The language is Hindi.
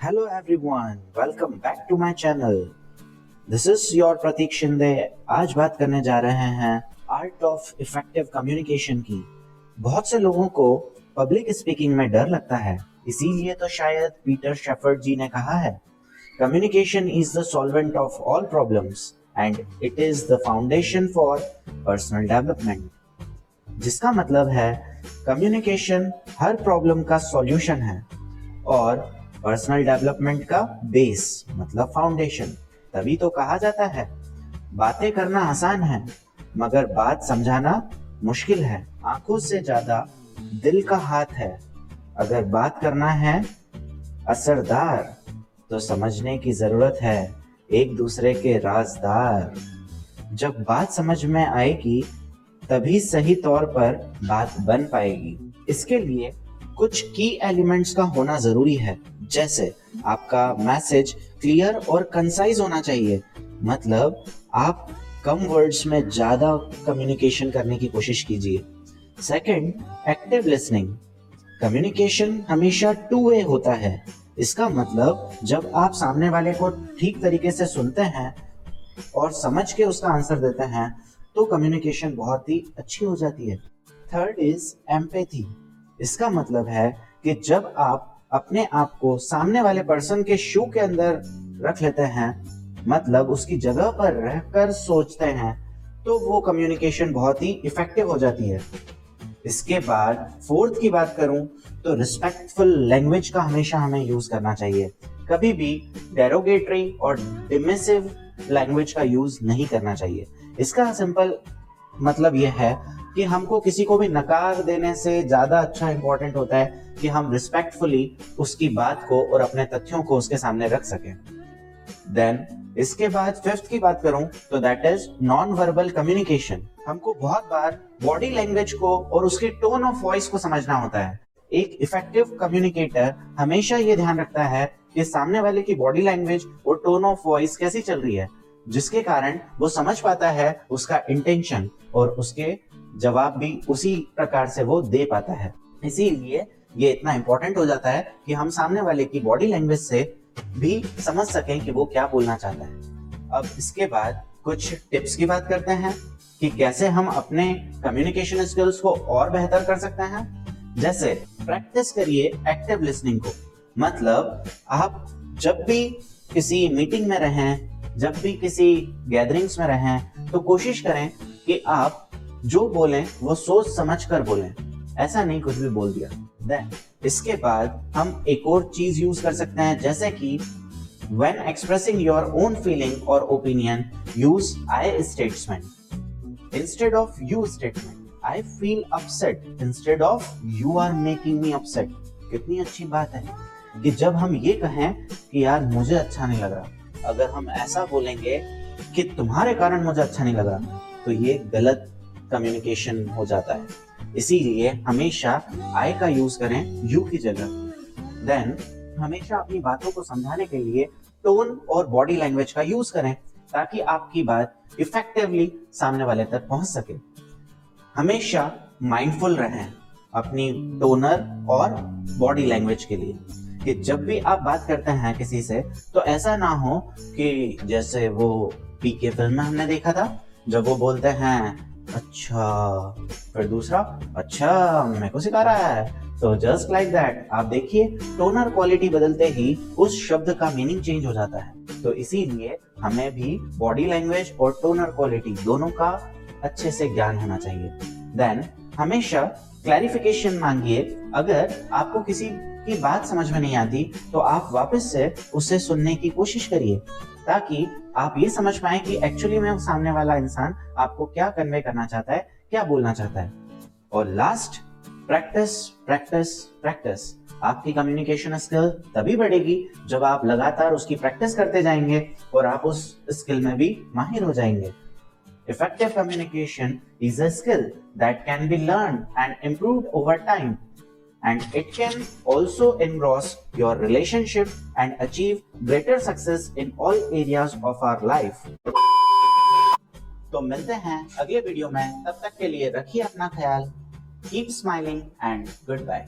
Hello everyone, welcome back to my channel. This is your प्रतीक शिंदे. आज बात करने जा रहे हैं आर्ट ऑफ इफेक्टिव कम्युनिकेशन की. बहुत से लोगों को पब्लिक स्पीकिंग में डर लगता है, इसीलिए तो शायद पीटर शेफर्ड जी ने कहा है, communication is the solvent of all problems and it is the foundation for personal development. जिसका मतलब है कम्युनिकेशन हर प्रॉब्लम का सॉल्यूशन है और पर्सनल डेवलपमेंट का बेस मतलब फाउंडेशन. तभी तो कहा जाता है बातें करना आसान है मगर बात समझाना मुश्किल है. आंखों से ज्यादा दिल का हाथ है. अगर बात करना है असरदार तो समझने की जरूरत है एक दूसरे के राजदार. जब बात समझ में आएगी तभी सही तौर पर बात बन पाएगी. इसके लिए कुछ की एलिमेंट्स का होना जरूरी है, जैसे आपका मैसेज क्लियर और कंसाइज होना चाहिए. मतलब आप कम वर्ड्स में ज्यादा कम्युनिकेशन करने की कोशिश कीजिए. Second, active listening. कम्युनिकेशन हमेशा टू वे होता है. इसका मतलब जब आप सामने वाले को ठीक तरीके से सुनते हैं और समझ के उसका आंसर देते हैं तो कम्युनिकेशन बहुत ही अच्छी हो जाती है. Third is empathy. इसका मतलब है कि जब आप अपने आप को सामने वाले पर्सन के शू के अंदर रख लेते हैं, मतलब उसकी जगह पर रहकर सोचते हैं, तो वो कम्युनिकेशन बहुत ही इफेक्टिव हो जाती है. इसके बाद फोर्थ की बात करूं तो रिस्पेक्टफुल लैंग्वेज का हमेशा हमें यूज करना चाहिए. कभी भी डेरोगेटरी और डिमिसिव लैंग्वेज का यूज नहीं करना चाहिए. इसका सिंपल मतलब यह है कि हमको किसी को भी नकार देने से ज्यादा अच्छा इंपॉर्टेंट होता है कि हम रिस्पेक्टफुली उसकी बात को और अपने तथ्यों को उसके सामने रख सकें. देन इसके बाद फिफ्थ की बात करूं तो that is non verbal communication. हमको बहुत बार बॉडी लैंग्वेज को और उसके टोन ऑफ वॉइस को समझना होता है. एक इफेक्टिव कम्युनिकेटर हमेशा ये ध्यान रखता है कि सामने वाले की बॉडी लैंग्वेज और टोन ऑफ वॉइस कैसी चल रही है, जिसके कारण वो समझ पाता है उसका इंटेंशन और उसके जवाब भी उसी प्रकार से वो दे पाता है. इसीलिए ये इतना इंपॉर्टेंट हो जाता है कि हम सामने वाले की बॉडी लैंग्वेज से भी समझ सकें कि वो क्या बोलना चाहता है. अब इसके बाद कुछ टिप्स की बात करते हैं कि कैसे हम अपने कम्युनिकेशन स्किल्स को और बेहतर कर सकते हैं. जैसे प्रैक्टिस करिए एक्टिव लिसनिंग को. मतलब आप जब भी किसी मीटिंग में रहें, जब भी किसी गैदरिंग्स में रहें, तो कोशिश करें कि आप जो बोलें वो सोच समझ कर बोलें, ऐसा नहीं कुछ भी बोल दिया. देन इसके बाद हम एक और चीज यूज कर सकते हैं, जैसे कि when expressing your own feeling or opinion use I statement instead of you statement. I feel upset instead of you are making me upset. कितनी अच्छी बात है कि जब हम ये कहें कि यार मुझे अच्छा नहीं लग रहा, अगर हम ऐसा बोलेंगे कि तुम्हारे कारण मुझे अच्छा नहीं लग रहा, तो ये गलत कम्युनिकेशन हो जाता है. इसीलिए हमेशा आई का यूज करें यू की जगह. देन हमेशा अपनी बातों को समझाने के लिए टोन और बॉडी लैंग्वेज का यूज करें ताकि आपकी बात इफेक्टिवली सामने वाले तक पहुंच सके. हमेशा माइंडफुल रहें अपनी टोनर और बॉडी लैंग्वेज के लिए कि जब भी आप बात करते हैं किसी से तो ऐसा ना हो कि जैसे वो पीके फिल्म में हमने देखा था, जब वो बोलते हैं अच्छा, फिर दूसरा अच्छा मेरे को सिखा रहा है. तो जस्ट लाइक दैट आप देखिए टोनर क्वालिटी बदलते ही उस शब्द का मीनिंग चेंज हो जाता है. तो इसीलिए हमें भी बॉडी लैंग्वेज और टोनर क्वालिटी दोनों का अच्छे से ज्ञान होना चाहिए. देन हमेशा क्लैरिफिकेशन मांगिए. अगर आपको किसी की बात समझ में नहीं आती तो आप वापस से उसे सुनने की कोशिश करिए ताकि आप ये समझ पाएं कि एक्चुअली में सामने वाला इंसान आपको क्या कन्वे करना चाहता है, क्या बोलना चाहता है. और लास्ट, प्रैक्टिस प्रैक्टिस प्रैक्टिस. आपकी कम्युनिकेशन स्किल तभी बढ़ेगी जब आप लगातार उसकी प्रैक्टिस करते जाएंगे और आप उस स्किल में भी माहिर हो जाएंगे. Effective communication is a skill that can be learned and improved over time, and it can also engross your relationship and achieve greater success in all areas of our life. तो मिलते हैं अगले वीडियो में, तब तक के लिए रखिए अपना ख्याल. Keep smiling and goodbye.